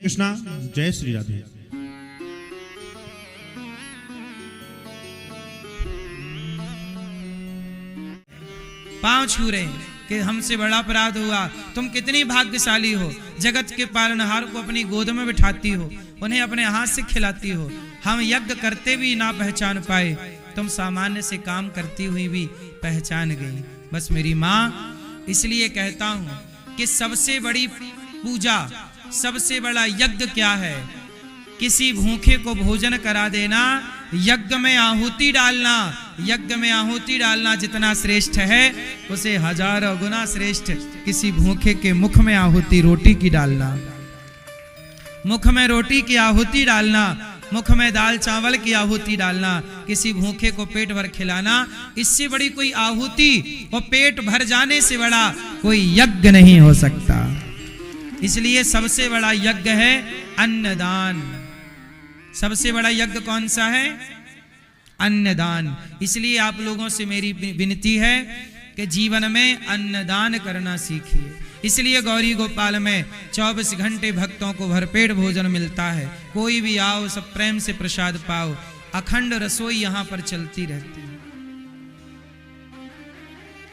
कृष्णा। जय श्री राधे। पांव छू रहे कि हमसे बड़ा अपराध हुआ, तुम कितनी भाग्यशाली हो, जगत के पालनहार को अपनी गोद में बिठाती हो, उन्हें अपने हाथ से खिलाती हो। हम यज्ञ करते भी ना पहचान पाए, तुम सामान्य से काम करती हुई भी पहचान गई। बस मेरी माँ, इसलिए कहता हूं कि सबसे बड़ी पूजा, सबसे बड़ा यज्ञ क्या है? किसी भूखे को भोजन करा देना, यज्ञ में आहुति डालना। यज्ञ में आहुति डालना जितना श्रेष्ठ है, उसे हजारों गुना श्रेष्ठ किसी भूखे के मुख में आहुति रोटी की डालना। मुख में रोटी की आहुति डालना, मुख में दाल चावल की आहुति डालना, किसी भूखे को पेट भर खिलाना, इससे बड़ी कोई आहुति और पेट भर जाने से बड़ा कोई यज्ञ नहीं हो सकता। इसलिए सबसे बड़ा यज्ञ है अन्नदान। सबसे बड़ा यज्ञ कौन सा है? अन्नदान। इसलिए आप लोगों से मेरी विनती है कि जीवन में अन्नदान करना सीखिए। इसलिए गौरी गोपाल में 24 घंटे भक्तों को भरपेट भोजन मिलता है। कोई भी आओ, सब प्रेम से प्रसाद पाओ। अखंड रसोई यहाँ पर चलती रहती है,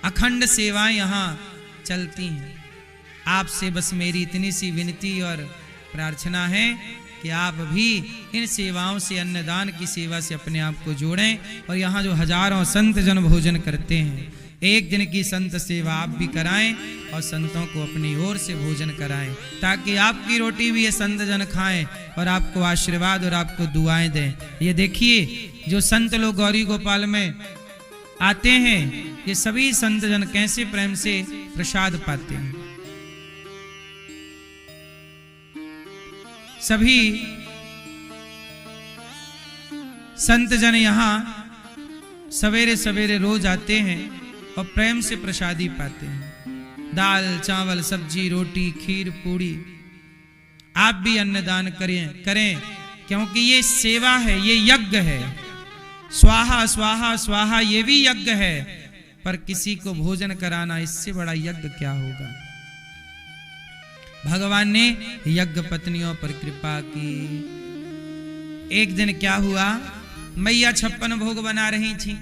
अखंड सेवाएं यहाँ चलती हैं। आपसे बस मेरी इतनी सी विनती और प्रार्थना है कि आप भी इन सेवाओं से, अन्नदान की सेवा से अपने आप को जोड़ें। और यहाँ जो हजारों संत जन भोजन करते हैं, एक दिन की संत सेवा आप भी कराएं और संतों को अपनी ओर से भोजन कराएं, ताकि आपकी रोटी भी ये संत जन खाएं और आपको आशीर्वाद और आपको दुआएं दें। ये देखिए, जो संत लोग गौरी गोपाल में आते हैं, ये सभी संत जन कैसे प्रेम से प्रसाद पाते हैं। सभी संत जन यहाँ सवेरे सवेरे रोज आते हैं और प्रेम से प्रसादी पाते हैं। दाल चावल सब्जी रोटी खीर पूड़ी। आप भी अन्नदान करें, क्योंकि ये सेवा है, ये यज्ञ है। स्वाहा स्वाहा स्वाहा ये भी यज्ञ है, पर किसी को भोजन कराना, इससे बड़ा यज्ञ क्या होगा। भगवान ने यज्ञ पत्नियों पर कृपा की। एक दिन क्या हुआ, मैया 56 भोग बना रही थी।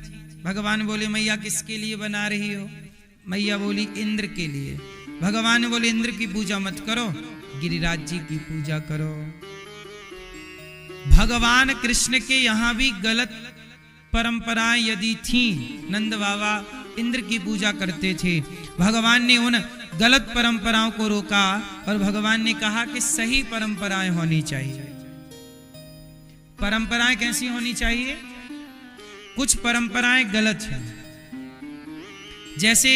भगवान बोले, मैया किसके लिए बना रही हो? मैया बोली, इंद्र के लिए। भगवान बोले, इंद्र की पूजा मत करो, गिरिराज जी की पूजा करो। भगवान कृष्ण के यहाँ भी गलत परंपराएं यदि थी, नंद बाबा इंद्र की पूजा करते थे। भगवान ने उन गलत परंपराओं को रोका और भगवान ने कहा कि सही परंपराएं होनी चाहिए। परंपराएं कैसी होनी चाहिए? कुछ परंपराएं गलत हैं, जैसे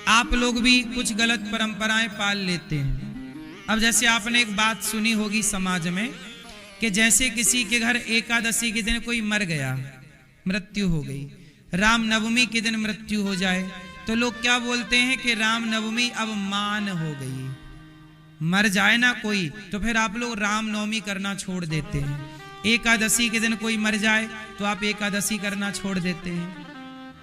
आप लोग भी कुछ गलत परंपराएं पाल लेते हैं। अब जैसे आपने एक बात सुनी होगी समाज में कि जैसे किसी के घर एकादशी के दिन कोई मर गया, मृत्यु हो गई, राम नवमी के दिन मृत्यु हो जाए, तो लोग क्या बोलते हैं कि राम नवमी अब मान हो गई। मर जाए ना कोई तो फिर आप लोग राम नवमी करना छोड़ देते हैं। एकादशी के दिन कोई मर जाए तो आप एकादशी करना छोड़ देते हैं।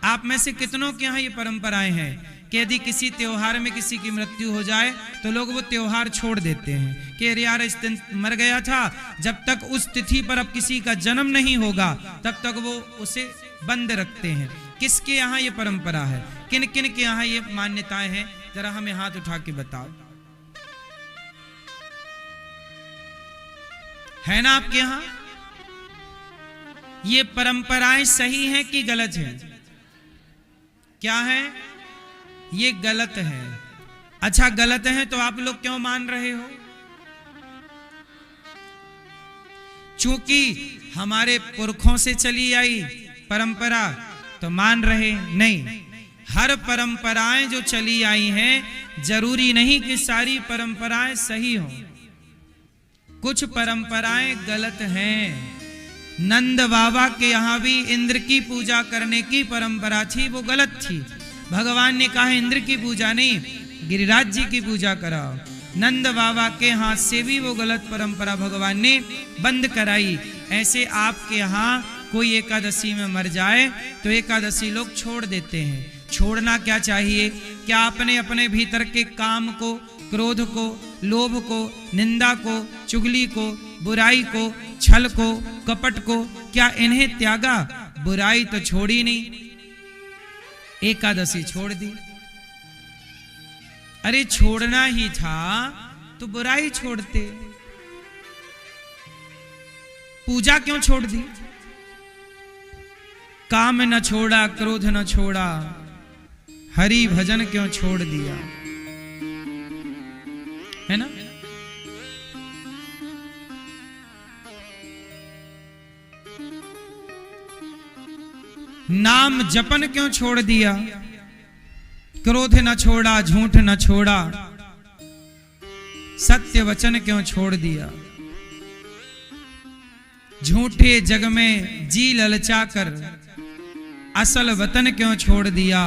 आप में से कितनों के यहाँ ये परंपराएं हैं कि यदि किसी त्योहार में किसी की मृत्यु हो जाए तो लोग वो त्योहार छोड़ देते हैं कि अरे यार इस दिन मर गया था, जब तक उस तिथि पर अब किसी का जन्म नहीं होगा तब तक वो उसे बंद रखते हैं। किसके यहाँ ये परंपरा है? किन किन के यहाँ ये मान्यताएं हैं? जरा हमें हाथ उठा के बताओ। है ना आपके यहाँ? ये परंपराएं सही हैं कि गलत हैं? क्या है? ये गलत है। अच्छा, गलत है तो आप लोग क्यों मान रहे हो? चूंकि हमारे पुरखों से चली आई परंपरा तो मान रहे नहीं। हर परंपराएं जो चली आई हैं, जरूरी नहीं कि सारी परंपराएं सही हों। कुछ परंपराएं गलत हैं। नंद बाबा के यहाँ भी इंद्र की पूजा करने की परंपरा थी, वो गलत थी। भगवान ने कहा इंद्र की पूजा नहीं, गिरिराज जी की पूजा कराओ। नंद बाबा के हाथ से भी वो गलत परंपरा भगवान ने बंद कराई। ऐसे आपके यहाँ कोई एकादशी में मर जाए तो एकादशी लोग छोड़ देते हैं। छोड़ना क्या चाहिए? क्या अपने अपने भीतर के काम को, क्रोध को, लोभ को, निंदा को, चुगली को, बुराई को, छल को, कपट को, क्या इन्हें त्यागा? बुराई तो छोड़ी नहीं, एकादशी छोड़ दी। अरे छोड़ना ही था तो बुराई छोड़ते, पूजा क्यों छोड़ दी? काम न छोड़ा, क्रोध न छोड़ा, हरि भजन क्यों छोड़ दिया? है ना? नाम जपन क्यों छोड़ दिया? क्रोध न छोड़ा, झूठ न छोड़ा, सत्य वचन क्यों छोड़ दिया? झूठे जग में जी ललचा कर असल वतन क्यों छोड़ दिया?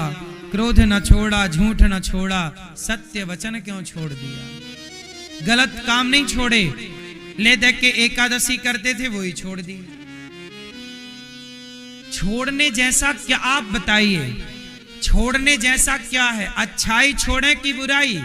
क्रोध न छोड़ा, झूठ न छोड़ा, सत्य वचन क्यों छोड़ दिया? गलत काम नहीं छोड़े, ले देख के एकादशी करते थे वही छोड़ दी। छोड़ने जैसा क्या आप बताइए? छोड़ने जैसा क्या है? अच्छाई छोड़े कि बुराई?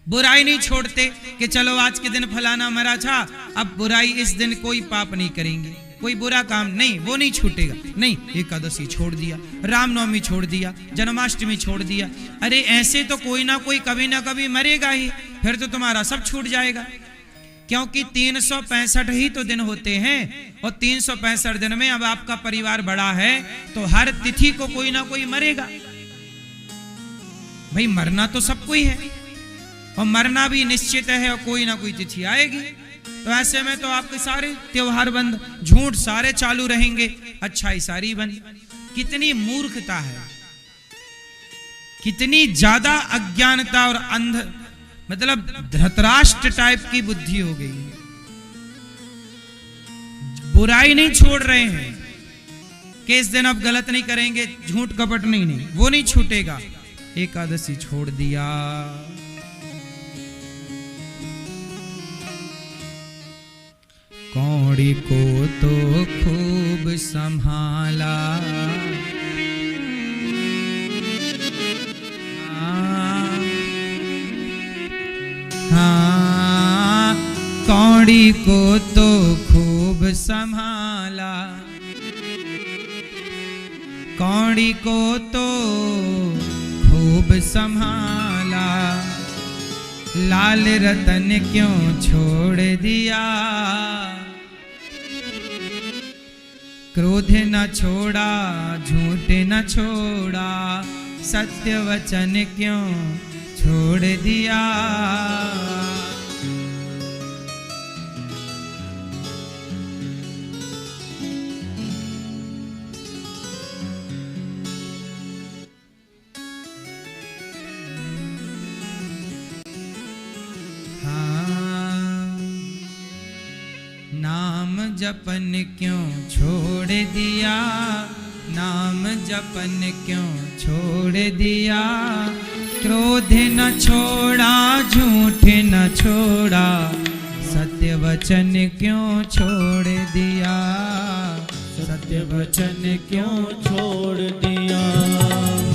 बुराई नहीं छोड़ते कि चलो आज के दिन फलाना मरा था, अब बुराई इस दिन कोई पाप नहीं करेंगे, कोई बुरा काम नहीं, वो नहीं छूटेगा। नहीं, एकादशी छोड़ दिया, रामनवमी छोड़ दिया, जन्माष्टमी छोड़ दिया। अरे ऐसे तो कोई ना कोई कभी ना कभी मरेगा ही, फिर तो तुम्हारा सब छूट जाएगा। क्योंकि 365 ही तो दिन होते हैं, और 365 दिन में अब आपका परिवार बड़ा है तो हर तिथि को कोई ना कोई मरेगा। भाई मरना तो सबको ही है, और मरना भी निश्चित है, और कोई ना कोई तिथि आएगी। तो ऐसे में तो आपके सारे त्योहार बंद, झूठ सारे चालू रहेंगे, अच्छाई सारी बंद। कितनी मूर्खता है, कितनी ज्यादा अज्ञानता और अंध, मतलब धृतराष्ट्र टाइप की बुद्धि हो गई है। बुराई नहीं छोड़ रहे हैं कि इस दिन अब गलत नहीं करेंगे, झूठ कपट नहीं, वो नहीं छूटेगा। एकादशी छोड़ दिया। कौड़ी को तो खूब संभाला, हाँ, कौड़ी को तो खूब संभाला, कौड़ी को तो खूब संभाला, लाल रतन क्यों छोड़ दिया? क्रोध न छोड़ा, झूठ न छोड़ा, सत्य वचन क्यों छोड़ दिया? नाम जपन क्यों छोड़ दिया? नाम जपन क्यों छोड़ दिया? क्रोध न छोड़ा, झूठ न छोड़ा, सत्य वचन क्यों छोड़ दिया? सत्य वचन क्यों छोड़ दिया?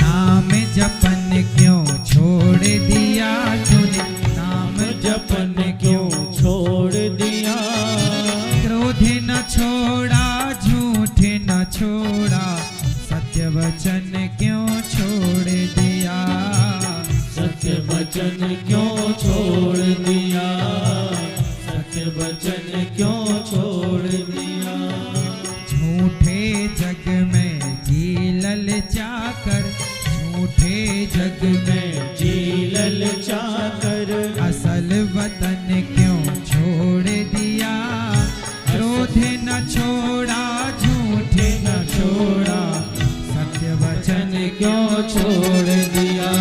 नाम जपन क्यों छोड़ दिया? तूने नाम जपन क्यों छोड़ दिया? क्रोध न छोड़ा, झूठ न छोड़ा, सत्य वचन क्यों छोड़ दिया? सत्य वचन क्यों छोड़ दिया? सत्य वचन क्यों छोड़ दिया? झूठे जग में जी ललचा कर, झूठे जग में जी ललचा कर, असल वतन क्यों छोड़ दिया? क्रोध न छोड़ा, झूठ न छोड़ा, सत्य वचन क्यों छोड़ दिया?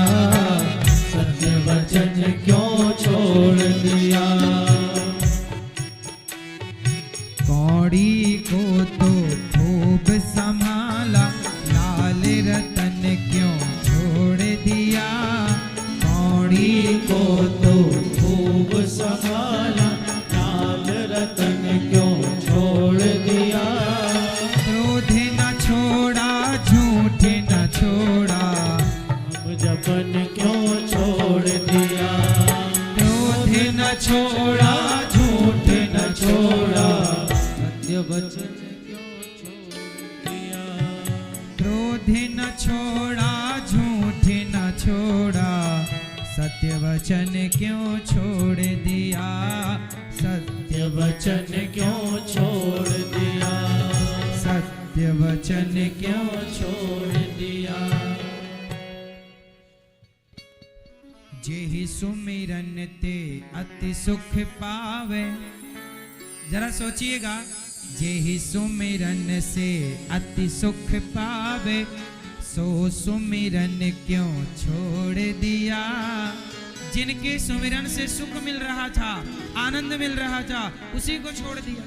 सत्य वचन क्यों छोड़ दिया? कौड़ी को तो खूब संभाला, लाल रतन क्यों छोड़ दिया? कौड़ी को तो खूब संभाला, लाल रतन क्यों छोड़ दिया? क्रोध न छोड़ा, झूठ न छोड़ा, वचन क्यों छोड़ दिया। क्रोध न छोड़ा, झूठ न छोड़ा, सत्य वचन क्यों छोड़ दिया। सत्य वचन क्यों छोड़ दिया। सत्य वचन क्यों छोड़ दिया। जेहि सुमिरन ते अति सुख पावे। जरा सोचिएगा, जेहि सुमिरन से अति सुख पावे, सो सुमिरन क्यों छोड़ दिया। जिनके सुमिरन से सुख मिल रहा था, आनंद मिल रहा था, उसी को छोड़ दिया।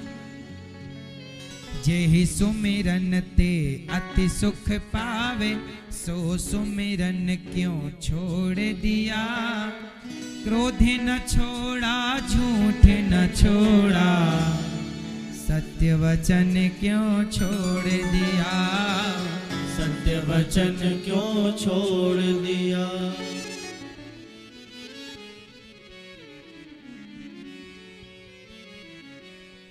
जेहि सुमिरन ते अति सुख पावे, सो सुमिरन क्यों छोड़ दिया। क्रोध न छोड़ा, झूठ न छोड़ा, सत्य वचन क्यों छोड़ दिया। सत्य वचन क्यों छोड़ दिया।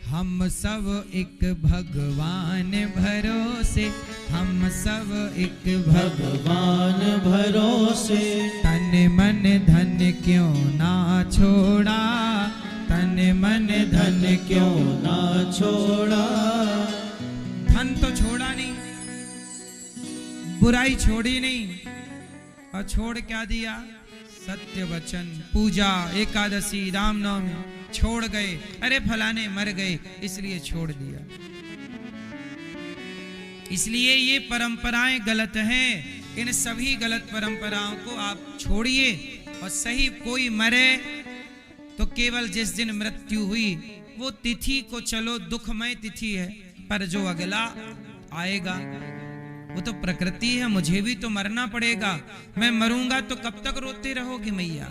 हम सब एक भगवान भरोसे, हम सब एक भगवान भरोसे, तन मन धन क्यों ना छोड़ा। तन मन धन क्यों ना छोड़ा। धन तो छोड़ा नहीं, बुराई छोड़ी नहीं, और छोड़ क्या दिया। सत्य वचन, पूजा, एकादशी, रामनवमी छोड़ गए। अरे फलाने मर गए इसलिए छोड़ दिया। इसलिए ये परंपराएं गलत हैं। इन सभी गलत परंपराओं को आप छोड़िए और सही कोई मरे तो केवल जिस दिन मृत्यु हुई वो तिथि को चलो, दुखमय तिथि है, पर जो अगला आएगा वो तो प्रकृति है, मुझे भी तो मरना पड़ेगा। मैं मरूंगा तो कब तक रोते रहोगे मैया।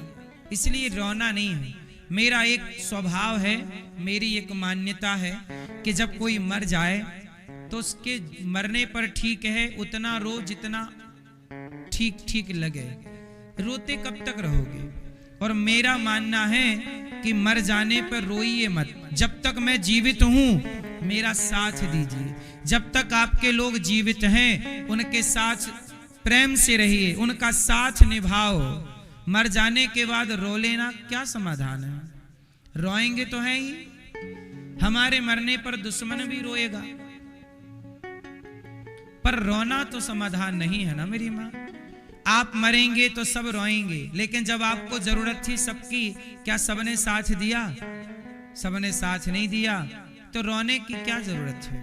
इसलिए रोना नहीं है। मेरा एक स्वभाव है, मेरी एक मान्यता है कि जब कोई मर जाए तो उसके मरने पर ठीक है उतना रो जितना ठीक ठीक लगे। रोते कब तक रहोगे। और मेरा मानना है कि मर जाने पर रोइए मत। जब तक मैं जीवित हूं मेरा साथ दीजिए। जब तक आपके लोग जीवित हैं उनके साथ प्रेम से रहिए, उनका साथ निभाओ। मर जाने के बाद रो लेना क्या समाधान है। रोएंगे तो है ही, हमारे मरने पर दुश्मन भी रोएगा, पर रोना तो समाधान नहीं है ना मेरी माँ। आप मरेंगे तो सब रोएंगे, लेकिन जब आपको जरूरत थी सबकी, क्या सबने साथ दिया। सबने साथ नहीं दिया तो रोने की क्या जरूरत है।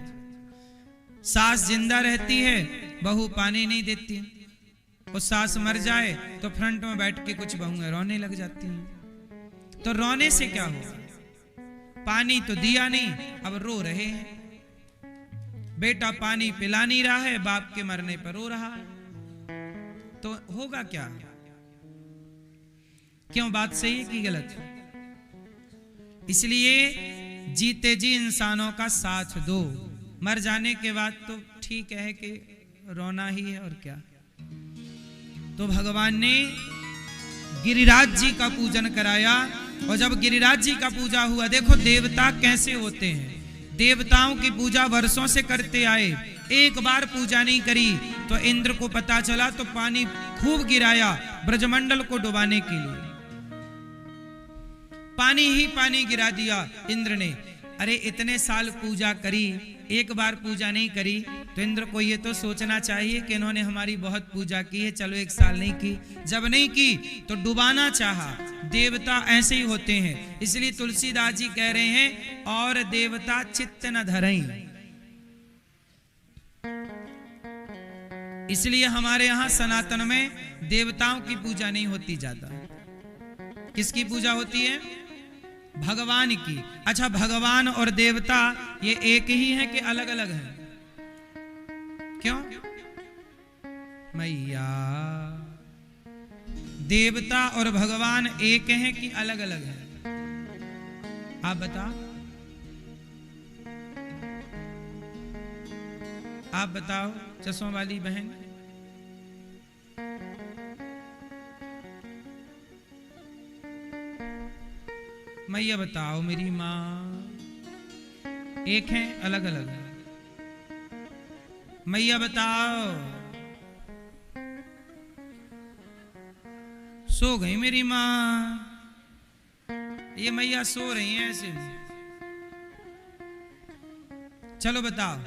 सास जिंदा रहती है, बहू पानी नहीं देती, और सास मर जाए तो फ्रंट में बैठ के कुछ बहुएं रोने लग जाती हैं। तो रोने से क्या होगा। पानी तो दिया नहीं, अब रो रहे हैं। बेटा पानी पिला नहीं रहा है, बाप के मरने पर रो रहा है, तो होगा क्या। क्यों, बात सही है कि गलत है। इसलिए जीते जी इंसानों का साथ दो। मर जाने के बाद तो ठीक है कि रोना ही है और क्या। तो भगवान ने गिरिराज जी का पूजन कराया, और जब गिरिराज जी का पूजा हुआ, देखो देवता कैसे होते हैं। देवताओं की पूजा वर्षों से करते आए, एक बार पूजा नहीं करी तो इंद्र को पता चला तो पानी खूब गिराया ब्रजमंडल को डुबाने के लिए। पानी ही पानी गिरा दिया इंद्र ने। अरे इतने साल पूजा करी, एक बार पूजा नहीं करी, तो इंद्र को ये तो सोचना चाहिए कि इन्होंने हमारी बहुत पूजा की है, चलो एक साल नहीं की। जब नहीं की तो डुबाना चाहा। देवता ऐसे ही होते हैं। इसलिए तुलसीदास जी कह रहे हैं, और देवता चित्त न धरई। इसलिए हमारे यहां सनातन में देवताओं की पूजा नहीं होती ज्यादा। किसकी पूजा होती है? भगवान की। अच्छा, भगवान और देवता ये एक ही है कि अलग अलग है? क्यों मैया? देवता और भगवान एक हैं कि अलग अलग है? आप बताओ, आप बताओ चश्मा वाली बहन। मैया बताओ मेरी माँ, एक हैं, अलग अलग। मैया बताओ, सो गई मेरी माँ? ये मैया सो रही हैं ऐसे। चलो बताओ,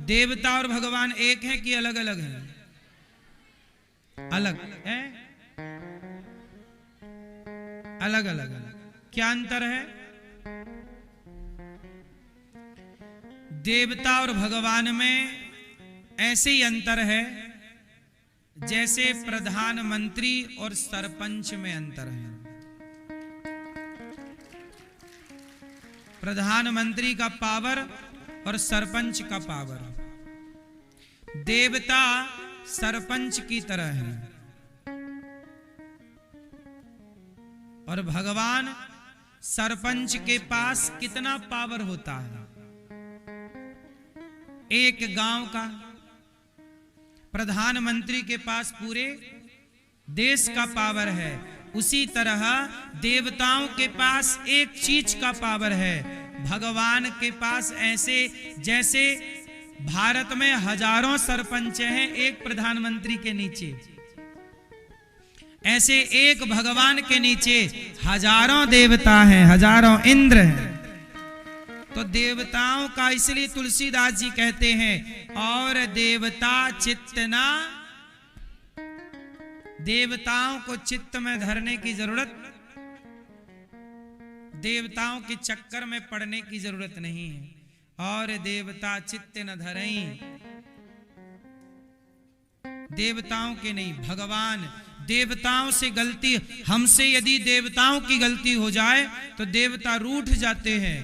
देवता और भगवान एक हैं कि अलग अलग हैं? अलग है, अलग अलग। क्या अंतर है? देवता और भगवान में ऐसे ही अंतर है जैसे प्रधानमंत्री और सरपंच में अंतर है। प्रधानमंत्री का पावर और सरपंच का पावर। देवता सरपंच की तरह है और भगवान सरपंच के पास कितना पावर होता है? एक गांव का। प्रधानमंत्री के पास पूरे देश का पावर है। उसी तरह देवताओं के पास एक चीज का पावर है। भगवान के पास ऐसे जैसे भारत में हजारों सरपंच हैं एक प्रधानमंत्री के नीचे, ऐसे एक भगवान के नीचे हजारों देवता हैं, हजारों इंद्र हैं। तो देवताओं का इसलिए तुलसीदास जी कहते हैं, और देवता चित्त ना, देवताओं को चित्त में धरने की जरूरत, देवताओं के चक्कर में पड़ने की जरूरत नहीं है। और देवता चित्त न धरई, देवताओं के नहीं, भगवान। देवताओं से गलती, हमसे यदि देवताओं की गलती हो जाए तो देवता रूठ जाते हैं,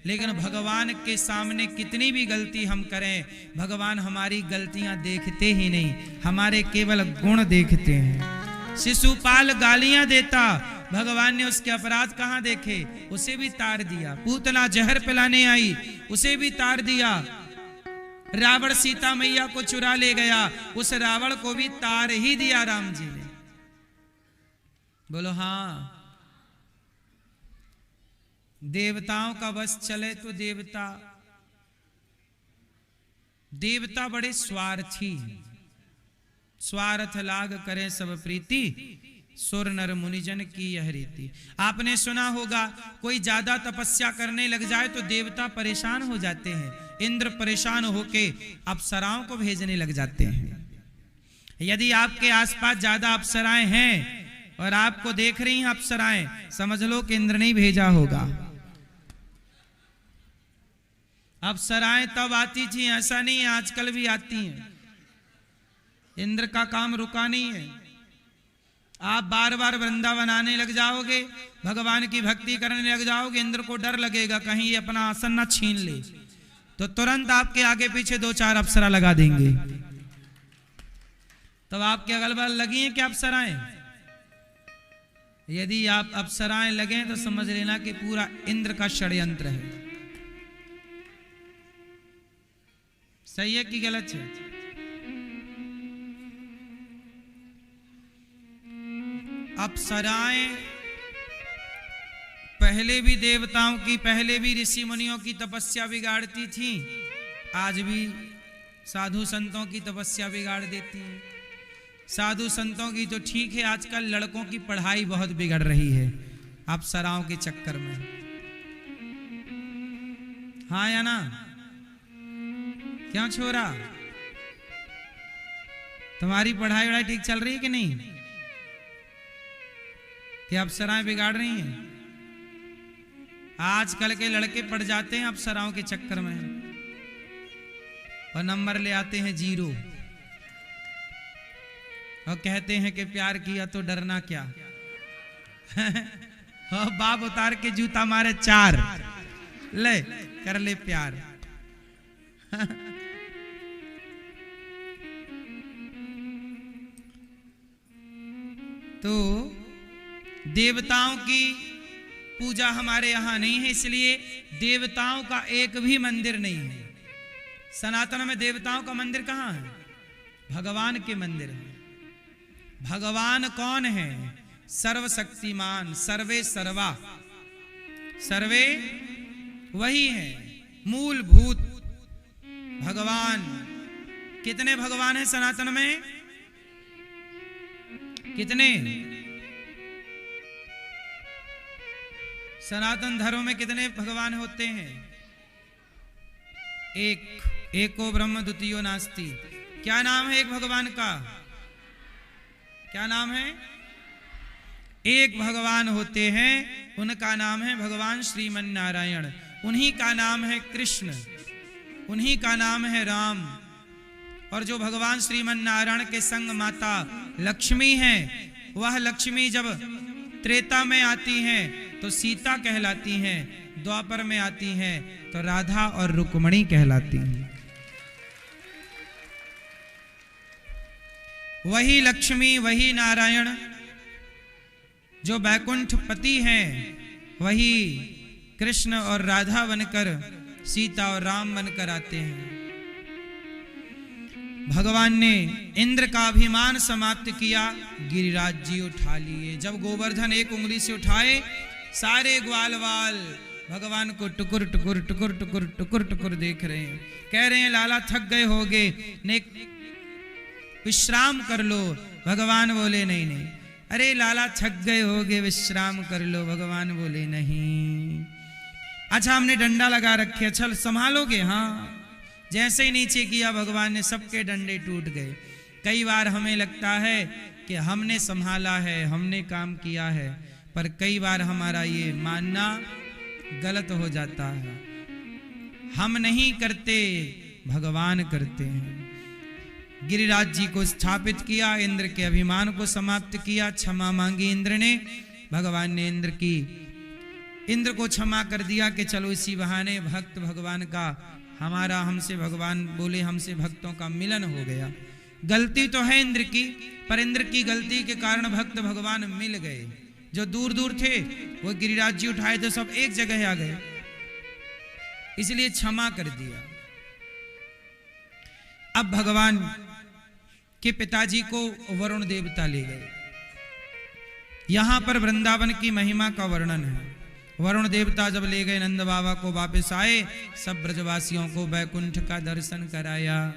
लेकिन भगवान के सामने कितनी भी गलती हम करें, भगवान हमारी गलतियां देखते ही नहीं, हमारे केवल गुण देखते हैं। शिशुपाल गालियां देता, भगवान ने उसके अपराध कहां देखे? उसे भी तार दिया। पूतना जहर पिलाने आई, उसे भी तार दिया। रावण सीता मैया को चुरा ले गया, उस रावण को भी तार ही दिया राम जी ने। बोलो हाँ। देवताओं का बस चले तो देवता बड़े स्वार्थी हैं। स्वार्थ लाग करें सब प्रीति, सुर नर मुनिजन की यह रीति। आपने सुना होगा, कोई ज्यादा तपस्या करने लग जाए तो देवता परेशान हो जाते हैं। इंद्र परेशान होके अप्सराओं को भेजने लग जाते हैं। यदि आपके आसपास ज्यादा अप्सराएं हैं और आपको देख रही हैं अप्सराएं, समझ लो कि इंद्र ने भेजा होगा। अप्सराएं तब आती थी, ऐसा नहीं है, आजकल भी आती हैं। इंद्र का काम रुका नहीं है। आप बार बार वृंदावन आने लग जाओगे, भगवान की भक्ति करने लग जाओगे, इंद्र को डर लगेगा कहीं ये अपना आसन ना छीन ले, तो तुरंत आपके आगे पीछे 2-4 अप्सरा लगा देंगे। तब आपके अगल बगल लगी हैं क्या अप्सराएं? यदि आप अप्सराएं लगे तो समझ लेना कि पूरा इंद्र का षड्यंत्र है। सही है कि गलत है? अप्सराएं पहले भी देवताओं की, पहले भी ऋषि मुनियों की तपस्या बिगाड़ती थी, आज भी साधु संतों की तपस्या बिगाड़ देती हैं। साधु संतों की तो ठीक है, आजकल लड़कों की पढ़ाई बहुत बिगड़ रही है अप्सराओं के चक्कर में। हाँ या ना? क्यों छोरा, तुम्हारी पढ़ाई वढ़ाई ठीक चल रही है कि नहीं? कि अप्सराएं बिगाड़ रही हैं? आजकल के लड़के पड़ जाते हैं अप्सराओं के चक्कर में और नंबर ले आते हैं 0 और कहते हैं कि प्यार किया तो डरना क्या। और बाप उतार के जूता मारे 4, ले कर ले प्यार। तो देवताओं की पूजा हमारे यहां नहीं है, इसलिए देवताओं का एक भी मंदिर नहीं है। सनातन में देवताओं का मंदिर कहां है? भगवान के मंदिर है। भगवान कौन है? सर्वशक्तिमान, सर्वे सर्वा, सर्वे वही है। मूलभूत भगवान। कितने भगवान हैं सनातन में? कितने? सनातन धर्म में कितने भगवान होते हैं? एक। एको ब्रह्म द्वितीयो नास्ति। क्या नाम है एक भगवान का? क्या नाम है? एक भगवान होते हैं, उनका नाम है भगवान श्रीमन नारायण। उन्हीं का नाम है कृष्ण, उन्हीं का नाम है राम। और जो भगवान श्रीमन नारायण के संग माता लक्ष्मी हैं, वह लक्ष्मी जब त्रेता में आती हैं तो सीता कहलाती हैं, द्वापर में आती हैं तो राधा और रुक्मणी कहलाती हैं। वही लक्ष्मी, वही नारायण जो बैकुंठ पति हैं, वही कृष्ण और राधा बनकर, सीता और राम बनकर आते हैं। भगवान ने इंद्र का अभिमान समाप्त किया, गिरिराज जी उठा लिए। जब गोवर्धन एक उंगली से उठाए, सारे ग्वाल वाल भगवान को टुकुर टुकुर टुकुर टुकुर टुकुर टुकुर देख रहे हैं। कह रहे हैं लाला थक गए होगे, ने विश्राम कर लो। भगवान बोले नहीं नहीं। अरे लाला थक गए होगे, विश्राम कर लो। भगवान बोले नहीं। अच्छा हमने डंडा लगा रखे, चल संभालोगे? हाँ। जैसे ही नीचे किया भगवान ने, सबके डंडे टूट गए। कई बार हमें लगता है कि हमने संभाला है, हमने काम किया है, पर कई बार हमारा ये मानना गलत हो जाता है। हम नहीं करते, भगवान करते हैं। गिरिराज जी को स्थापित किया, इंद्र के अभिमान को समाप्त किया, क्षमा मांगी इंद्र ने। भगवान ने इंद्र को क्षमा कर दिया कि चलो इसी बहाने भक्त भगवान का, हमारा हमसे भगवान बोले हमसे भक्तों का मिलन हो गया। गलती तो है इंद्र की, पर इंद्र की गलती के कारण भक्त भगवान मिल गए। जो दूर दूर थे वो गिरिराज जी उठाए तो सब एक जगह आ गए, इसलिए क्षमा कर दिया। अब भगवान के पिताजी को वरुण देवता ले गए। यहां पर वृंदावन की महिमा का वर्णन है। वरुण देवता जब ले गए नंद बाबा को, वापस आए, सब ब्रजवासियों को बैकुंठ का दर्शन कराया।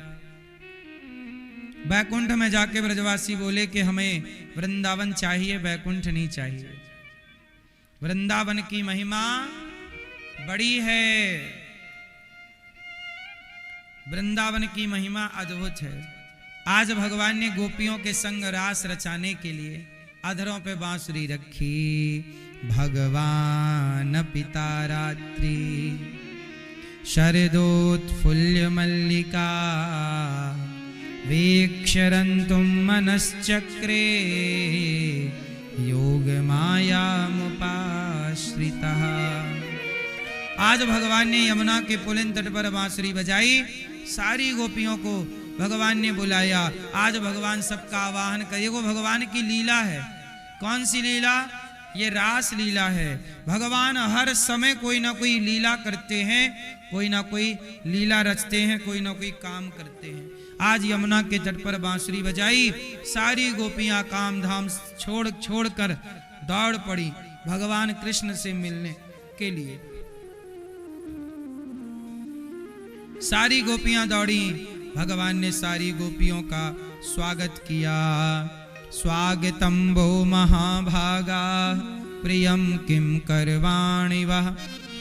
बैकुंठ में जाके ब्रजवासी बोले कि हमें वृंदावन चाहिए, बैकुंठ नहीं चाहिए। वृंदावन की महिमा बड़ी है, वृंदावन की महिमा अद्भुत है। आज भगवान ने गोपियों के संग रास रचाने के लिए अधरों पे बांसुरी रखी। भगवान पिता रात्रि शरदोत्फुल्य मल्लिका वीक्षरन्तुं मनश्चक्रे योग मायामुपाश्रितः। आज भगवान ने यमुना के पुलिन तट पर बांसुरी बजाई, सारी गोपियों को भगवान ने बुलाया। आज भगवान सबका आवाहन करे। वो भगवान की लीला है। कौन सी लीला? ये रास लीला है। भगवान हर समय कोई ना कोई लीला करते हैं, कोई ना कोई लीला रचते हैं, कोई ना कोई काम करते हैं। आज यमुना के तट पर बांसुरी बजाई, सारी गोपियां काम धाम छोड़ कर दौड़ पड़ी भगवान कृष्ण से मिलने के लिए। सारी गोपियां दौड़ी, भगवान ने सारी गोपियों का स्वागत किया। स्वागतं वो महाभागा प्रियं किं करवाणि वः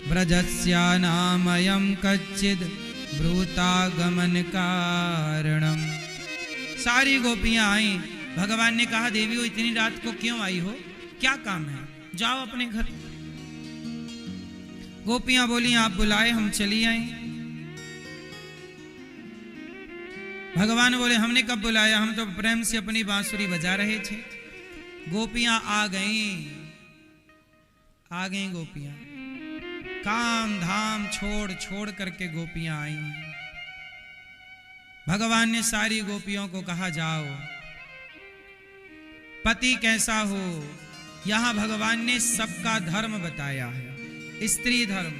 व्रजस्यानामयं कच्चिद् ब्रूतागमन कारणम। सारी गोपियां आई। भगवान ने कहा देवी हो इतनी रात को क्यों आई हो, क्या काम है, जाओ अपने घर। गोपियां बोली आप बुलाए हम चली आई। भगवान बोले हमने कब बुलाया, हम तो प्रेम से अपनी बांसुरी बजा रहे थे। गोपियां आ गईं गोपियां, काम धाम छोड़ करके गोपियां आई। भगवान ने सारी गोपियों को कहा जाओ, पति कैसा हो। यहां भगवान ने सबका धर्म बताया है। स्त्री धर्म,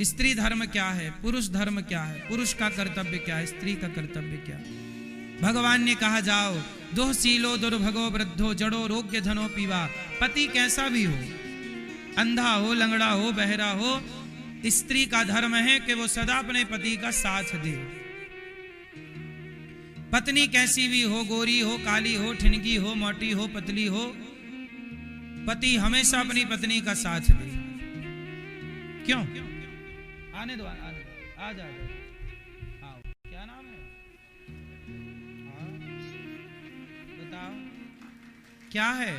स्त्री धर्म क्या है, पुरुष धर्म क्या है, पुरुष का कर्तव्य क्या है, स्त्री का कर्तव्य क्या है। भगवान ने कहा जाओ, दुह शीलो दुर्भगो वृद्धो जड़ो रोग्य धनो पीवा। पति कैसा भी हो, अंधा हो, लंगड़ा हो, बहरा हो, स्त्री का धर्म है कि वो सदा अपने पति का साथ दे। पत्नी कैसी भी हो, गोरी हो, काली हो, ठिनकी हो, मोटी हो, पतली हो, पति हमेशा अपनी पत्नी का साथ दे। क्यों? आने दो, आने दो, आ जाओ, आओ। क्या नाम है? बताओ क्या है?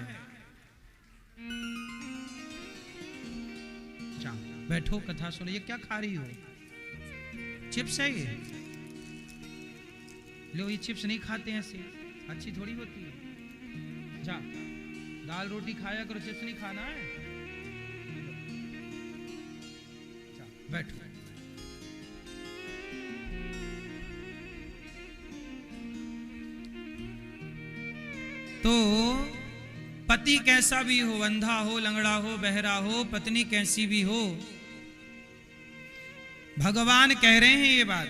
बैठो, कथा सुनो। ये क्या खा रही हो? चिप्स है ये? लो, ये चिप्स नहीं खाते हैं, ऐसे अच्छी थोड़ी होती है। जा, दाल रोटी खाया करो, चिप्स नहीं खाना है। जा, बैठो। तो पति कैसा भी हो, अंधा हो, लंगड़ा हो, बहरा हो, पत्नी कैसी भी हो, भगवान कह रहे हैं ये बात,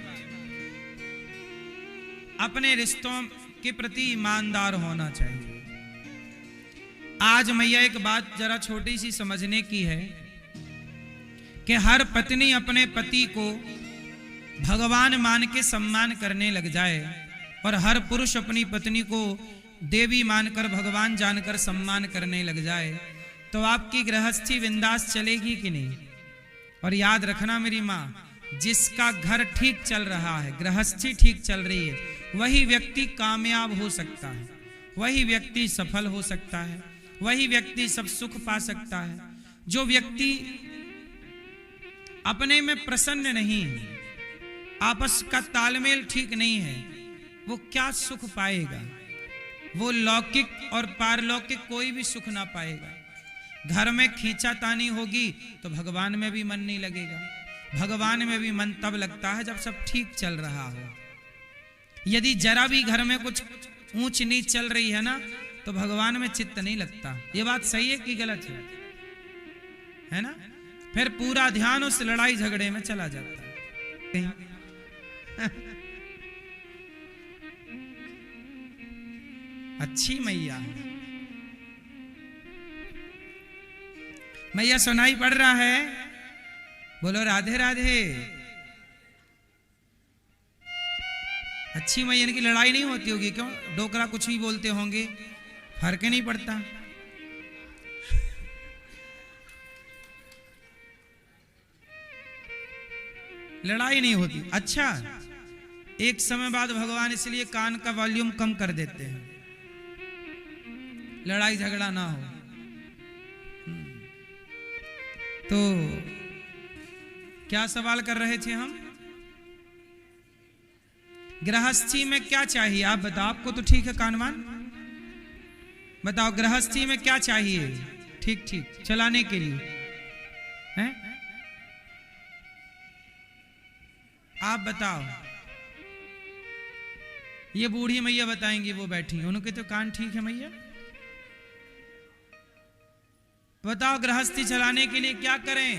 अपने रिश्तों के प्रति ईमानदार होना चाहिए। आज मैया एक बात जरा छोटी सी समझने की है कि हर पत्नी अपने पति को भगवान मान के सम्मान करने लग जाए और हर पुरुष अपनी पत्नी को देवी मानकर, भगवान जानकर सम्मान करने लग जाए, तो आपकी गृहस्थी बिंदास चलेगी कि नहीं? और याद रखना मेरी माँ, जिसका घर ठीक चल रहा है, गृहस्थी ठीक चल रही है, वही व्यक्ति कामयाब हो सकता है, वही व्यक्ति सफल हो सकता है, वही व्यक्ति सब सुख पा सकता है। जो व्यक्ति अपने में प्रसन्न नहीं है, आपस का तालमेल ठीक नहीं है, वो क्या सुख पाएगा? वो लौकिक और पारलौकिक कोई भी सुख ना पाएगा। घर में खींचातानी होगी तो भगवान में भी मन नहीं लगेगा। भगवान में भी मन तब लगता है जब सब ठीक चल रहा हो। यदि जरा भी घर में कुछ ऊंच नीच चल रही है ना, तो भगवान में चित्त नहीं लगता। ये बात सही है कि गलत है ना? फिर पूरा ध्यान उस लड़ाई झगड़े में चला जाता है। अच्छी मैया, मैया सुनाई पड़ रहा है? बोलो राधे राधे। अच्छी मैया, इनकी लड़ाई नहीं होती होगी क्यों? डोकरा कुछ भी बोलते होंगे, फर्क नहीं पड़ता। लड़ाई नहीं होती। अच्छा, एक समय बाद भगवान इसलिए कान का वॉल्यूम कम कर देते हैं, लड़ाई झगड़ा ना हो। तो क्या सवाल कर रहे थे हम? गृहस्थी में क्या चाहिए आप बताओ। आपको तो ठीक है कानवान, बताओ गृहस्थी में क्या चाहिए ठीक ठीक चलाने के लिए हैं? आप बताओ। ये बूढ़ी मैया बताएंगी, वो बैठी, उनके तो कान ठीक है मैया। बताओ गृहस्थी चलाने के लिए क्या करें?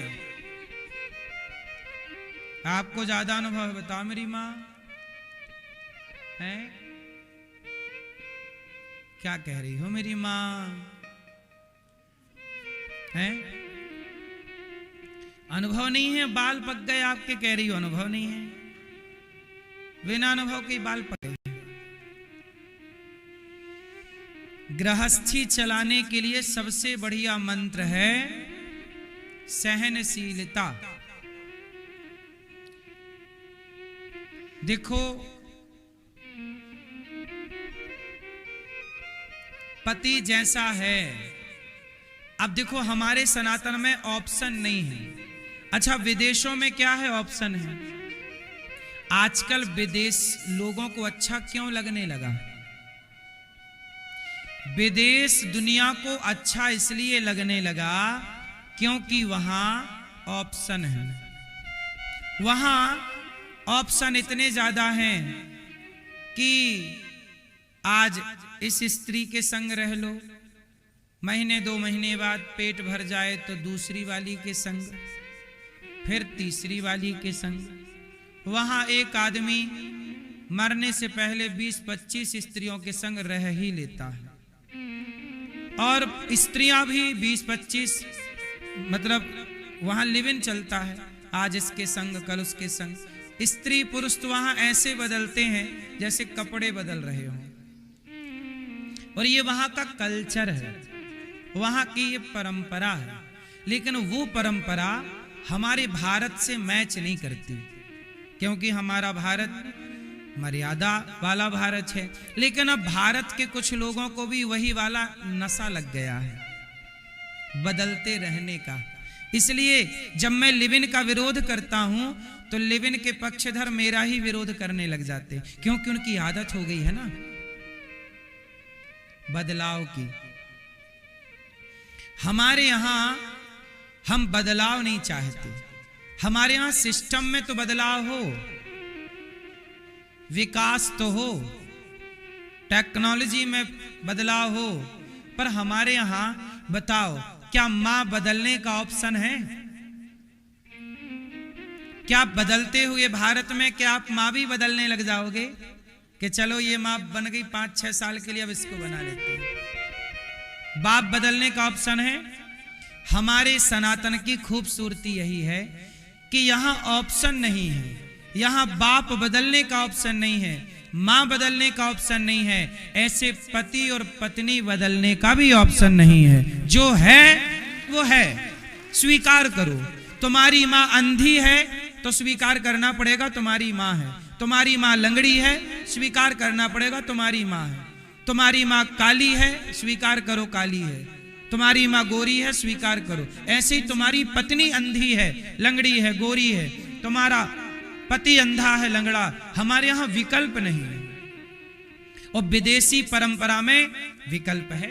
आपको ज्यादा अनुभव है, बताओ मेरी माँ है। क्या कह रही हो मेरी माँ है? अनुभव नहीं है, बाल पक गए आपके, कह रही हो अनुभव नहीं है। बिना अनुभव के बाल पके। गृहस्थी चलाने के लिए सबसे बढ़िया मंत्र है सहनशीलता। देखो, पति जैसा है, अब देखो हमारे सनातन में ऑप्शन नहीं है। अच्छा, विदेशों में क्या है? ऑप्शन है। आजकल विदेश लोगों को अच्छा क्यों लगने लगा? विदेश दुनिया को अच्छा इसलिए लगने लगा क्योंकि वहां ऑप्शन है। वहां ऑप्शन इतने ज्यादा हैं कि आज इस स्त्री के संग रह लो, महीने 2 महीने बाद पेट भर जाए तो दूसरी वाली के संग, फिर तीसरी वाली के संग। वहां एक आदमी मरने से पहले 20-25 स्त्रियों के संग रह ही लेता है, और स्त्रियां भी 20-25 मतलब वहां लिव इन चलता है। आज इसके संग कल उसके संग। स्त्री पुरुष तो वहां ऐसे बदलते हैं जैसे कपड़े बदल रहे हो, और ये वहां का कल्चर है, वहां की ये परंपरा है। लेकिन वो परंपरा हमारे भारत से मैच नहीं करती, क्योंकि हमारा भारत मर्यादा वाला भारत है। लेकिन अब भारत के कुछ लोगों को भी वही वाला नशा लग गया है बदलते रहने का। इसलिए जब मैं लिव इन का विरोध करता हूं तो लिव इन के पक्षधर मेरा ही विरोध करने लग जाते, क्योंकि उनकी आदत हो गई है ना बदलाव की। हमारे यहां हम बदलाव नहीं चाहते, हमारे यहां सिस्टम में तो बदलाव हो, विकास तो हो, टेक्नोलॉजी में बदलाव हो, पर हमारे यहां बताओ क्या मां बदलने का ऑप्शन है? क्या बदलते हुए भारत में क्या आप मां भी बदलने लग जाओगे कि चलो ये मां बन गई 5-6 साल के लिए, अब इसको बना लेते हैं? बाप बदलने का ऑप्शन है? हमारे सनातन की खूबसूरती यही है कि यहां ऑप्शन नहीं है, यहां बाप बदलने का ऑप्शन नहीं है, मां बदलने का ऑप्शन नहीं है, ऐसे पति और पत्नी बदलने का भी ऑप्शन नहीं है। जो है वो है, स्वीकार करो। तुम्हारी मां अंधी है तो स्वीकार करना पड़ेगा तुम्हारी मां है, तुम्हारी मां लंगड़ी है स्वीकार करना पड़ेगा तुम्हारी मां है, तुम्हारी मां काली है स्वीकार करो काली है, तुम्हारी मां गोरी है स्वीकार करो। ऐसे ही तुम्हारी पत्नी अंधी है, लंगड़ी है, गोरी है, तुम्हारा पति अंधा है, लंगड़ा। हमारे यहां विकल्प नहीं है, और विदेशी परंपरा में विकल्प है।